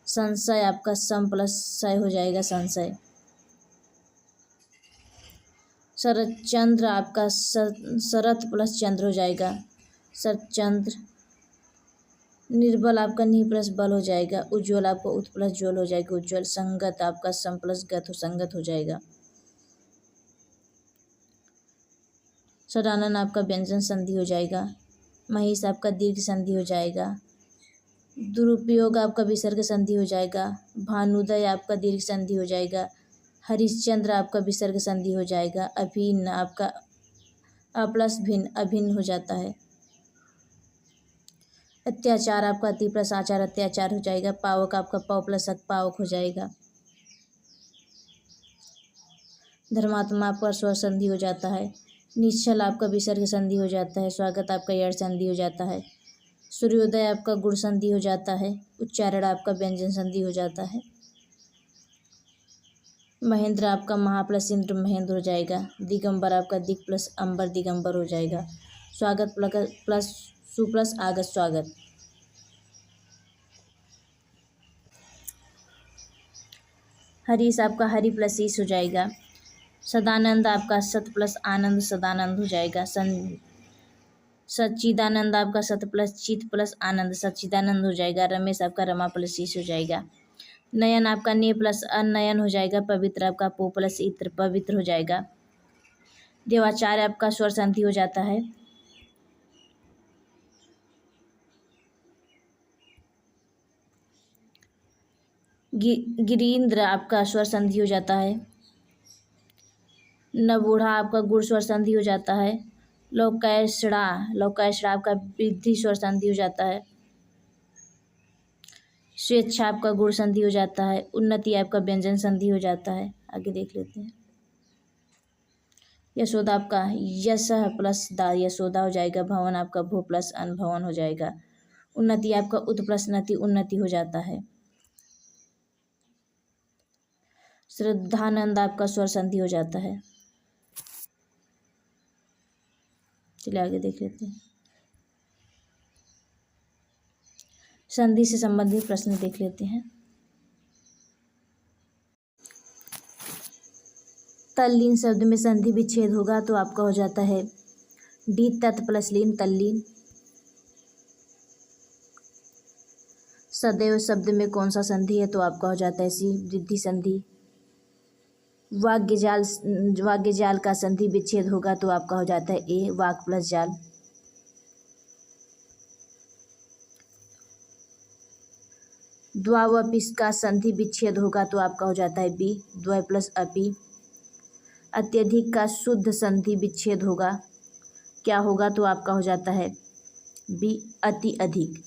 संशय आपका सम प्लस सय हो जाएगा संशय। शरद चंद्र आपका शरत प्लस चंद्र हो जाएगा शरत चंद्र। निर्बल आपका नि प्लस बल हो जाएगा। उज्ज्वल आपका उत प्लस ज्वल हो जाएगा उज्ज्वल। संगत आपका सम प्लस गत हो संगत हो जाएगा। सदानंद आपका व्यंजन संधि हो जाएगा। महेश आपका दीर्घ संधि हो जाएगा। दुरुपयोग आपका विसर्ग संधि हो जाएगा। भानुदय आपका दीर्घ संधि हो जाएगा। हरिश्चंद्र आपका विसर्ग संधि हो जाएगा। अभिन्न आपका अप्लस भिन्न अभिन्न हो जाता है। अत्याचार आपका अति प्लस आचार अत्याचार हो जाएगा। पावक आपका पौ प्लस अक पावक हो जाएगा। धर्मात्मा आपका स्वर संधि हो जाता है। निश्चल आपका विसर्ग संधि हो जाता है। स्वागत आपका यड़ संधि हो जाता है। सूर्योदय आपका गुण संधि हो जाता है। उच्चारण आपका व्यंजन संधि हो जाता है। महेंद्र आपका महा प्लस इंद्र महेंद्र हो जाएगा। दिगंबर आपका दिक प्लस अंबर दिगंबर हो जाएगा। स्वागत प्लस सु प्लस आगत स्वागत। हरीश आपका हरि प्लस ईश हो जाएगा। सदानंद आपका सत प्लस आनंद सदानंद हो जाएगा। सच्चिदानंद आपका सत प्लस चित प्लस आनंद सच्चिदानंद हो जाएगा। रमेश आपका रमा प्लस ईश हो जाएगा। नयन आपका ने प्लस अनयन हो जाएगा। पवित्र आपका पो प्लस इत्र पवित्र हो जाएगा। देवाचार्य आपका स्वर संधि हो जाता है। गिरीन्द्र आपका स्वर संधि हो जाता है। नबूढ़ा आपका गुड़ स्वर संधि हो जाता है। लोकैषणा आपका वृद्धि स्वर संधि हो जाता है। स्वेच्छा आपका गुण संधि हो जाता है। उन्नति आपका व्यंजन संधि हो जाता है। आगे देख लेते हैं। यशोदा आपका यश प्लस दा यशोदा हो जाएगा। भवन आपका भू प्लस अन भवन हो जाएगा। उन्नति आपका उत प्लस नति उन्नति हो जाता है। श्रद्धानंद आपका स्वर संधि हो जाता है। चलिए आगे देख लेते हैं। संधि से संबंधित प्रश्न देख लेते हैं। तल्लीन शब्द में संधि विच्छेद होगा तो आपका हो जाता है डी तत् प्लस लीन तल्लीन। सदैव शब्द में कौन सा संधि है तो आपका हो जाता है सी वृद्धि संधि। वाग्य जाल का संधि विच्छेद होगा तो आपका हो जाता है ए वाक प्लस जाल। द्वावपि का संधि विच्छेद होगा तो आपका हो जाता है बी द्वय प्लस अपि। अत्यधिक का शुद्ध संधि विच्छेद होगा क्या होगा तो आपका हो जाता है बी अति अधिक।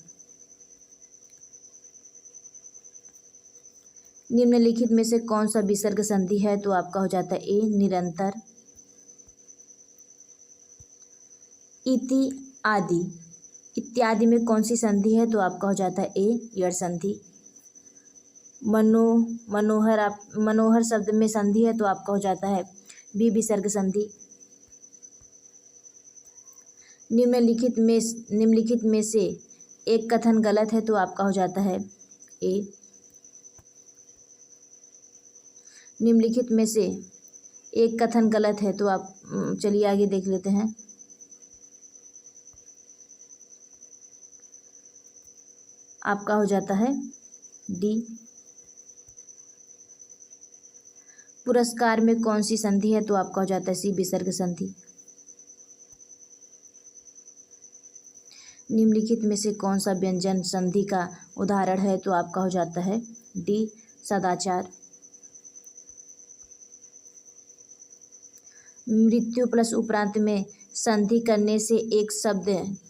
निम्नलिखित में से कौन सा विसर्ग संधि है तो आपका हो जाता है ए निरंतर। इति आदि इत्यादि में कौन सी संधि है तो आपका हो जाता है ए यड़ संधि। मनोहर शब्द में संधि है तो आपका हो जाता है बी विसर्ग संधि। निम्नलिखित में से एक कथन गलत है तो आपका हो जाता है ए। निम्नलिखित में से एक कथन गलत है तो आप चलिए आगे देख लेते हैं। आपका हो जाता है डी। पुरस्कार में कौन सी संधि है तो आपका हो जाता है सी, विसर्ग संधि। निम्नलिखित में से कौन सा व्यंजन संधि का उदाहरण है तो आपका हो जाता है डी, सदाचार। मृत्यु प्लस उपरांत में संधि करने से एक शब्द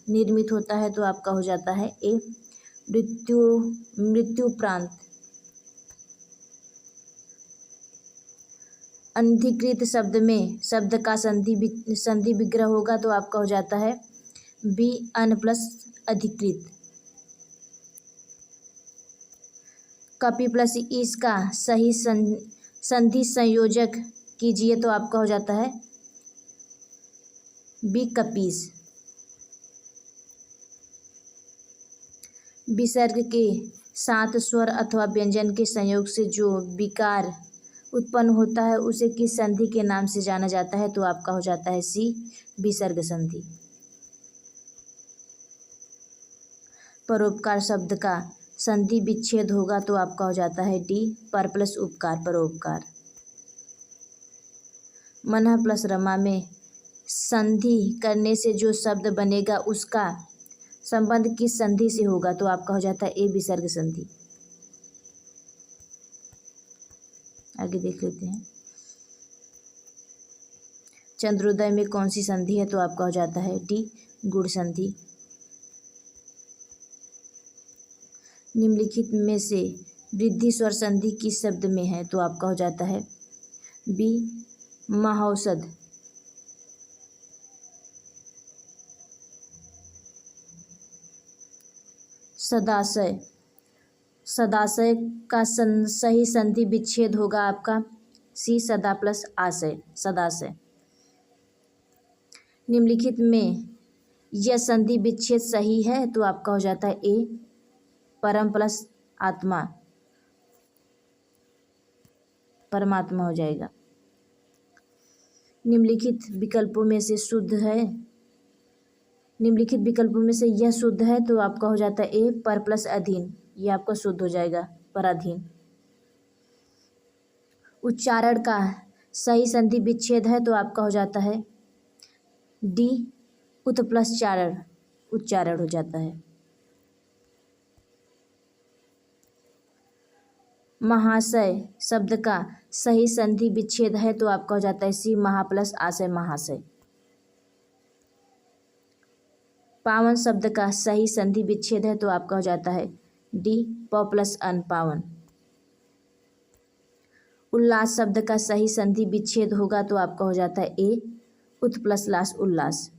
निर्मित होता है तो आपका हो जाता है ए, मृत्युपरांत। अनधिकृत शब्द में शब्द का संधि विग्रह होगा तो आपका हो जाता है बी, अन प्लस अधिकृत। कपि प्लस ईस का सही संधि संयोजक कीजिए तो आपका हो जाता है बी, कपीस। विसर्ग के सात स्वर अथवा व्यंजन के संयोग से जो विकार उत्पन्न होता है उसे किस संधि के नाम से जाना जाता है तो आपका हो जाता है सी, विसर्ग संधि। परोपकार शब्द का संधि विच्छेद होगा तो आपका हो जाता है डी, पर प्लस उपकार, परोपकार। मनः प्लस रमा में संधि करने से जो शब्द बनेगा उसका संबंध किस संधि से होगा तो आपका हो जाता है ए, विसर्ग संधि। आगे देख लेते हैं। चंद्रोदय में कौन सी संधि है तो आपका हो जाता है डी, गुण संधि। निम्नलिखित में से वृद्धि स्वर संधि किस शब्द में है तो आपका हो जाता है बी, महौषध। सदाशय, सदाशय का सही संधि विच्छेद होगा आपका सी, सदा प्लस आशय, सदाशय। निम्नलिखित में यह संधि विच्छेद सही है तो आपका हो जाता है ए, परम प्लस आत्मा, परमात्मा हो जाएगा। निम्नलिखित विकल्पों में से शुद्ध है, निम्नलिखित विकल्पों में से यह शुद्ध है तो आपका हो जाता है ए, पर प्लस अधीन, यह आपका शुद्ध हो जाएगा, पराधीन। उच्चारण का सही संधि विच्छेद है तो आपका हो जाता है डी, उत प्लस चारण, उच्चारण हो जाता है। महाशय शब्द का सही संधि विच्छेद है तो आपका हो जाता है सी, महा प्लस आशय, महाशय। पावन शब्द का सही संधि विच्छेद है तो आपका हो जाता है डी, प प्लस अन, पावन। उल्लास शब्द का सही संधि विच्छेद होगा तो आपका हो जाता है ए, उत प्लस लास, उल्लास।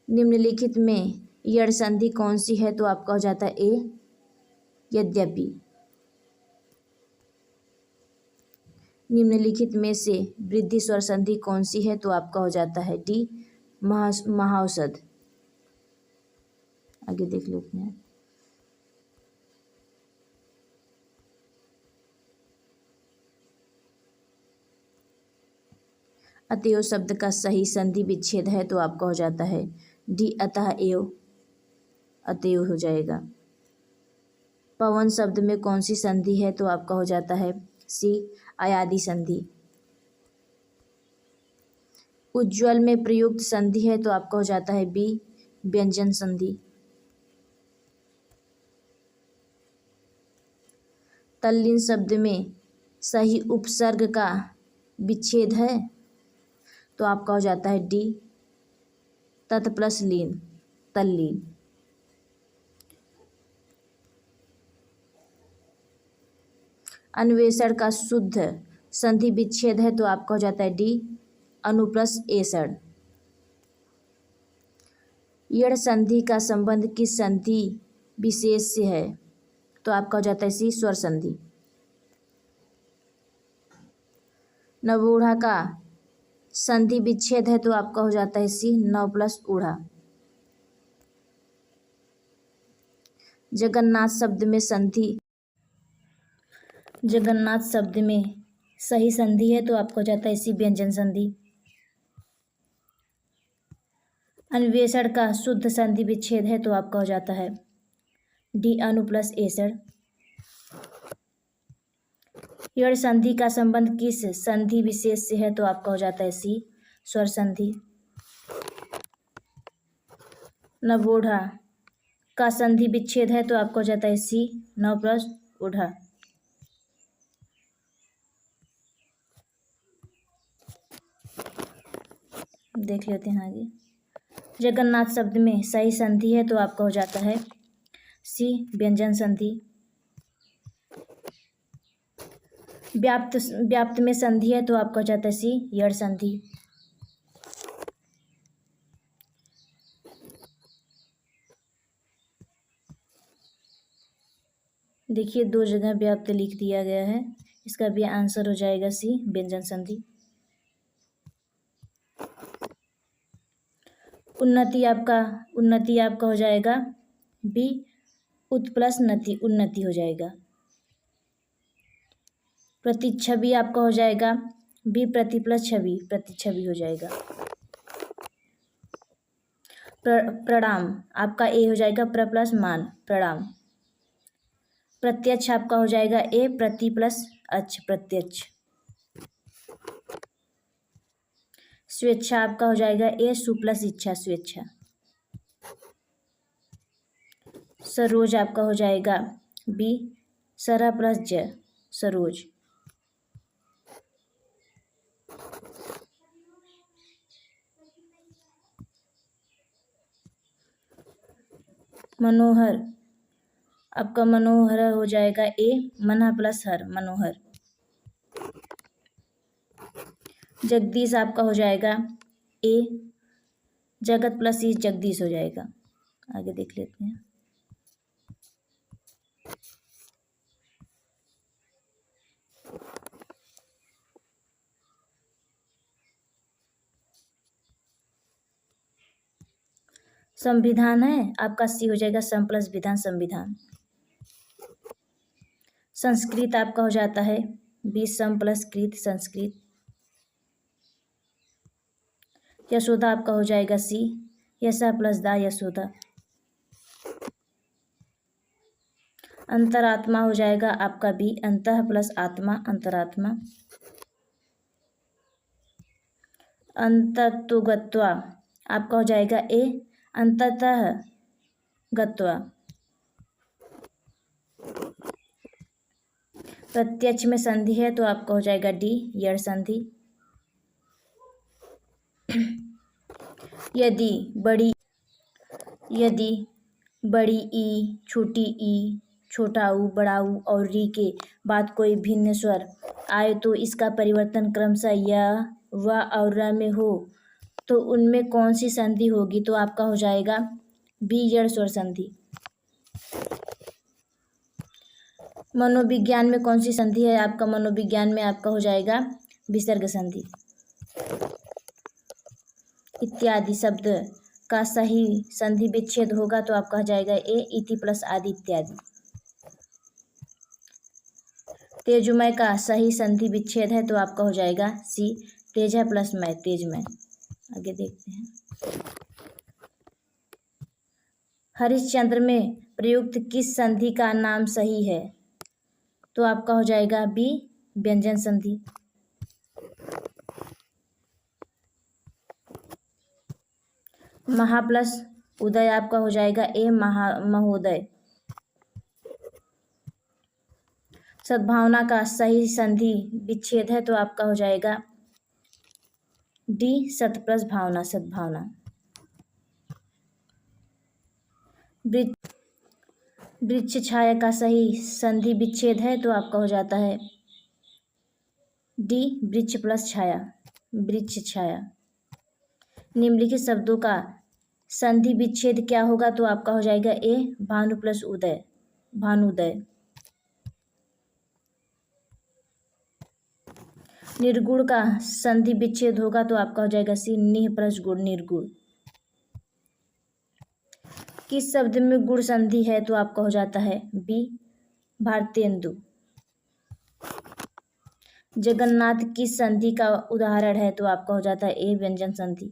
निम्नलिखित में यड़ संधि कौन सी है तो आपका हो जाता है ए, यद्यपि। निम्नलिखित में से वृद्धि स्वर संधि कौन सी है तो आपका हो जाता है डी, महौषध। आगे देख लेते हैं। अतएव शब्द का सही संधि विच्छेद है तो आपका हो जाता है डी, अतः एव, अतएव हो जाएगा। पवन शब्द में कौन सी संधि है तो आपका हो जाता है सी, अयादि संधि। उज्ज्वल में प्रयुक्त संधि है तो आपका हो जाता है बी, व्यंजन संधि। तल्लीन शब्द में सही उपसर्ग का विच्छेद है तो आपका हो जाता है डी, तत् प्लस लीन, तल्लीन। अन्वेषण का शुद्ध संधि विच्छेद है तो आपका हो जाता है डी, अनु प्लस एषण। यड़ संधि का संबंध किस संधि विशेष से है तो आपका हो जाता है सी, स्वर संधि। नवोढ़ा का संधि विच्छेद है तो आपका हो जाता है सी, नव प्लस ऊढ़ा। जगन्नाथ शब्द में संधि, जगन्नाथ शब्द में सही संधि है तो आपको हो जाता है सी व्यंजन संधि। अन्वेषण का शुद्ध संधि विच्छेद है तो आपका हो जाता है डी अनु प्लस एषण। यड़ संधि का संबंध किस संधि विशेष से है तो आपका हो जाता है सी स्वर संधि। नवोढ़ा का संधि विच्छेद है तो आपका हो जाता है सी नव प्लस ओढ़ा। देख लेते हैं आगे। जगन्नाथ शब्द में सही संधि है तो आपका हो जाता है सी व्यंजन संधि। व्याप्त में संधि है तो आपका हो जाता है सी यड़ संधि। देखिए 2 जगह व्याप्त लिख दिया गया है, इसका भी आंसर हो जाएगा सी व्यंजन संधि। उन्नति आपका हो जाएगा बी उत प्लस नति, उन्नति हो जाएगा। प्रतिच्छवि आपका हो जाएगा बी प्रति प्लस छवि, प्रतिच्छवि हो जाएगा। प्रणाम आपका ए हो जाएगा प्र प्लस मान, प्रणाम। प्रत्यक्ष आपका हो जाएगा ए प्रति प्लस अच्छ, प्रत्यक्ष। स्वेच्छा आपका हो जाएगा ए सु प्लस इच्छा, स्वेच्छा। सरोज आपका हो जाएगा बी सरा प्लस ज, सरोज। मनोहर आपका मनोहर हो जाएगा ए मना प्लस हर, मनोहर। जगदीश आपका हो जाएगा ए जगत प्लस ई, जगदीश हो जाएगा। आगे देख लेते हैं। संविधान है आपका सी हो जाएगा सम प्लस विधान, संविधान। संस्कृत आपका हो जाता है बी सम प्लस कृत, संस्कृत। यशोदा आपका हो जाएगा सी यशा प्लस दा, यशोदा। अंतरात्मा हो जाएगा आपका बी अंतः प्लस आत्मा, अंतरात्मा। अंततो गत्वा आपका हो जाएगा ए अंततः गत्वा। प्रत्यक्ष में संधि है तो आपका हो जाएगा डी यड़ संधि। यदि बड़ी ई, छोटी ई, छोटा ऊ, बड़ा ऊ और री के बाद कोई भिन्न स्वर आए तो इसका परिवर्तन क्रमशः य, व और र में हो तो उनमें कौन सी संधि होगी तो आपका हो जाएगा बी यड़ स्वर संधि। मनोविज्ञान में कौन सी संधि है आपका, मनोविज्ञान में आपका हो जाएगा विसर्ग संधि। इत्यादि शब्द का सही संधि विच्छेद होगा तो आपका हो जाएगा ए इति प्लस आदि, इत्यादि। तेजुमय का सही संधि विच्छेद है तो आपका हो जाएगा सी तेजा प्लस मय, तेजमय। आगे देखते हैं। हरिश्चंद्र में प्रयुक्त किस संधि का नाम सही है तो आपका हो जाएगा बी व्यंजन संधि। महा प्लस उदय आपका हो जाएगा ए महोदय। सद्भावना का सही संधि विच्छेद है तो आपका हो जाएगा डी सत प्लस भावना, सद्भावना। वृक्ष छाया का सही संधि विच्छेद है तो आपका हो जाता है डी वृक्ष प्लस छाया, वृक्ष छाया। निम्नलिखित शब्दों का संधि विच्छेद क्या होगा तो आपका हो जाएगा ए भानु प्लस उदय, भानुदय। निर्गुण का संधि विच्छेद होगा तो आपका हो जाएगा सी निह प्लस गुण, निर्गुण। किस शब्द में गुण संधि है तो आपका हो जाता है बी भारतेंदु। जगन्नाथ किस संधि का उदाहरण है तो आपका हो जाता है ए व्यंजन संधि।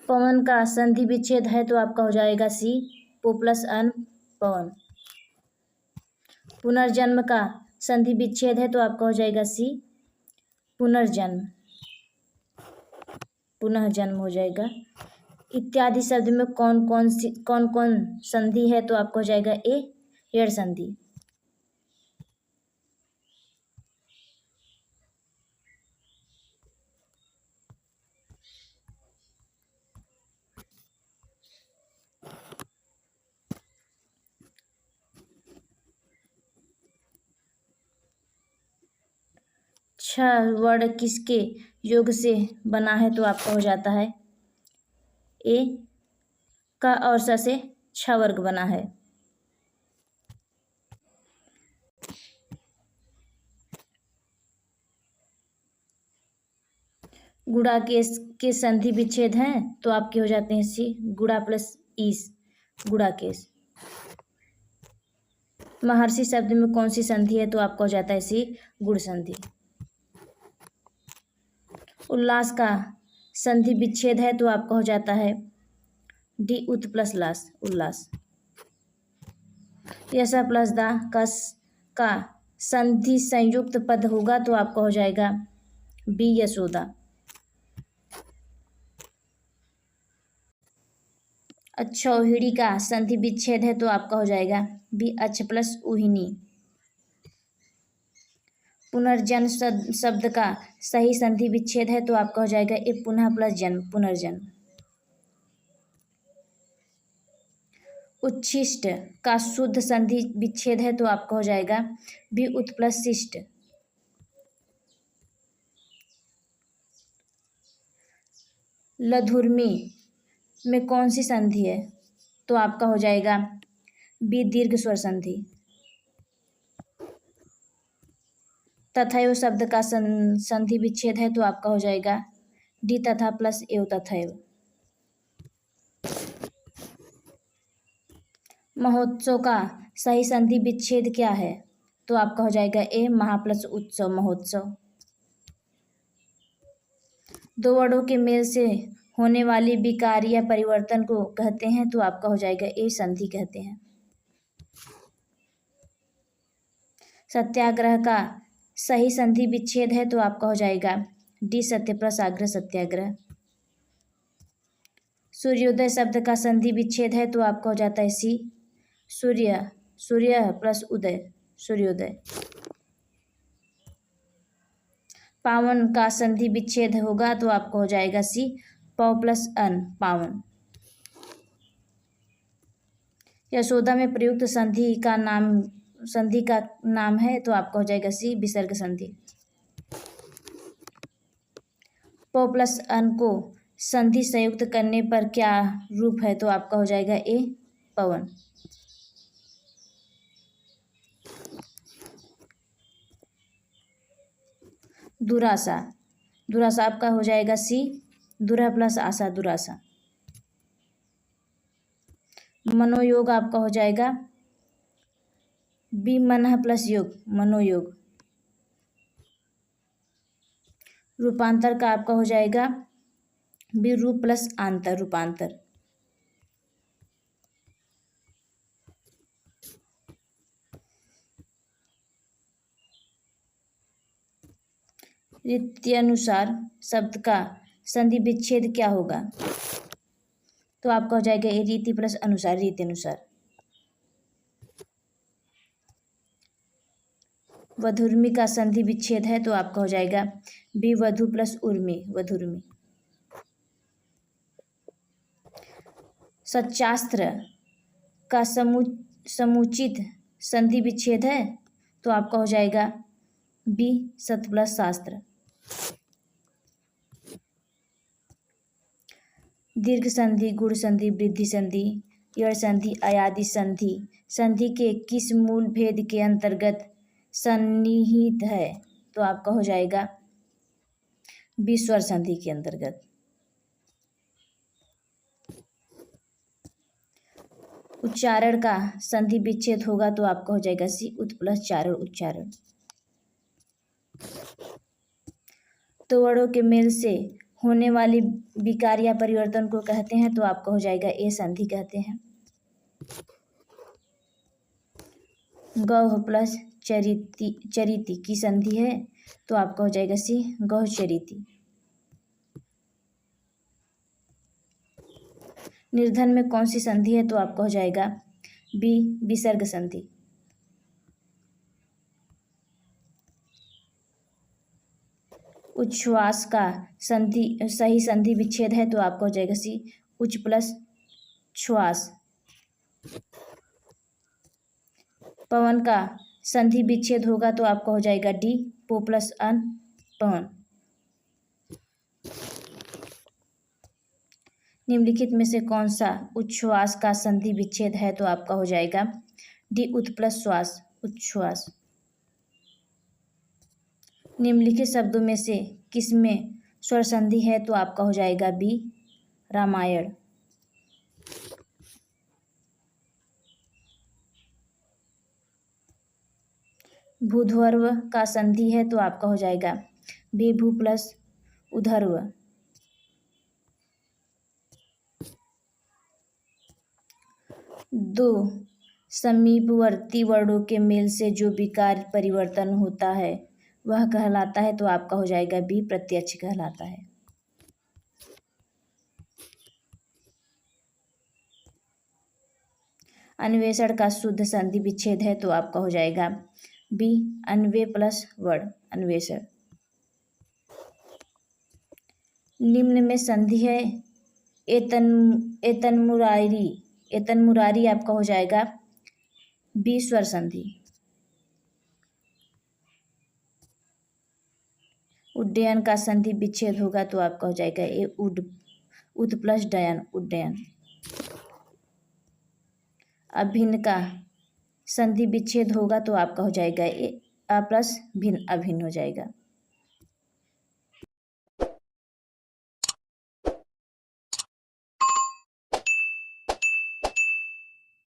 पवन का संधि विच्छेद है तो आपका हो जाएगा सी पो प्लस अन पवन। पुनर्जन्म का संधि विच्छेद है तो आपका हो जाएगा सी पुनर्जन्म, पुनः जन्म हो जाएगा। इत्यादि शब्द में कौन कौन संधि है तो आपको हो जाएगा ए एड़ संधि। छह वर्ण किसके योग से बना है तो आपका हो जाता है ए का और स से छह वर्ग बना है। गुणा के संधि विच्छेद हैं तो आपके हो जाते हैं सी गुणा प्लस ईस गुणा केस। महर्षि शब्द में कौन सी संधि है तो आपका हो जाता है सी गुण संधि। उल्लास का संधि विच्छेद है तो आपका हो जाता है डी उत प्लस लास उल्लास। यशा प्लस दा का संधि संयुक्त पद होगा तो आपका हो जाएगा बी यशोदा। अच्छौहिड़ी का संधि विच्छेद है तो आपका हो जाएगा बी अच्छ प्लस उहिनी। पुनर्जन्म शब्द का सही संधि विच्छेद है तो आपका हो जाएगा ए पुनः प्लस जन्म पुनर्जन्म। उच्छिष्ट का शुद्ध संधि विच्छेद है तो आपका हो जाएगा बी उत प्लस शिष्ट। लधुर्मी में कौन सी संधि है तो आपका हो जाएगा बी दीर्घ स्वर संधि। तथैव शब्द का संधि विच्छेद है तो आपका हो जाएगा डी तथा प्लस एव तथैव। महोत्सव का सही संधि विच्छेद क्या है तो आपका हो जाएगा ए महा प्लस उत्सव महोत्सव। दो वर्णों के मेल से होने वाली विकार या परिवर्तन को कहते हैं तो आपका हो जाएगा ए संधि कहते हैं। सत्याग्रह का सही संधि विच्छेद है तो आपका हो जाएगा डी सत्य प्लस आग्रह सत्याग्रह। सूर्योदय शब्द का संधि विच्छेद है तो आपका हो जाता है सी सूर्य प्लस उदय सूर्योदय। पावन का संधि विच्छेद होगा तो आपको हो जाएगा सी पौ प्लस अन पावन। यशोदा में प्रयुक्त संधि का नाम है तो आपका हो जाएगा सी विसर्ग संधि। पौ प्लस अन को संधि संयुक्त करने पर क्या रूप है तो आपका हो जाएगा ए पवन। दुरासा आपका हो जाएगा सी दुरा प्लस आशा दुरासा। मनोयोग आपका हो जाएगा बी मनः प्लस योग मनोयोग। रूपांतर का आपका हो जाएगा बी रूप प्लस आंतर रूपांतर। रीत्यनुसार शब्द का संधि विच्छेद क्या होगा तो आपका हो जाएगा ए रीति प्लस अनुसार रीति अनुसार। वधुर्मी का संधि विच्छेद है तो आपका हो जाएगा बी वधु प्लस उर्मी वधुर्मी। सच्चास्त्र का समुचित संधि विच्छेद है तो आपका हो जाएगा बी सत प्लस शास्त्र। दीर्घ संधि गुण संधि वृद्धि संधि यड़ संधि अयादि संधि के किस मूल भेद के अंतर्गत सन्निहित है तो आपका हो जाएगा बी स्वर संधि के अंतर्गत। उच्चारण का संधि विच्छेद होगा तो आपका हो जाएगा सी उत प्लस चारण उच्चारण। तो वर्णों के मेल से होने वाली विकार या परिवर्तन को कहते हैं तो आपका हो जाएगा ए संधि कहते हैं। गौह प्लस चरिति की संधि है तो आपका हो जाएगा सी गौह चरिति। निर्धन में कौन सी संधि है तो आपका हो जाएगा बी विसर्ग संधि। उच्छ्वास का सही संधि विच्छेद है तो आपका हो जाएगा सी उच्च प्लस श्वास। पवन का संधि विच्छेद होगा तो आपका हो जाएगा डी पो प्लस अन पवन। निम्नलिखित में से कौन सा उच्छ्वास का संधि विच्छेद है तो आपका हो जाएगा डी उत प्लस श्वास उच्छ्वास। निम्नलिखित शब्दों में से किसमें स्वर संधि है तो आपका हो जाएगा बी रामायण। भूध्वर्व का संधि है तो आपका हो जाएगा बी भू प्लस उधर्व। दो समीपवर्ती वर्णों के मेल से जो विकार परिवर्तन होता है वह कहलाता है तो आपका हो जाएगा बी प्रत्यक्ष कहलाता है। अन्वेषण का शुद्ध संधि विच्छेद है तो आपका हो जाएगा बी अन्वे प्लस वर्ण अन्वेषण। निम्न में संधि है एतनमुरारी आपका हो जाएगा बी स्वर संधि। उड्डयन का संधि विच्छेद होगा तो आपका हो जाएगा ए उद प्लस डयन उड्डयन। अभिन्न का संधि विच्छेद होगा तो आपका हो जाएगा ए आ प्लस भिन्न अभिन्न हो जाएगा।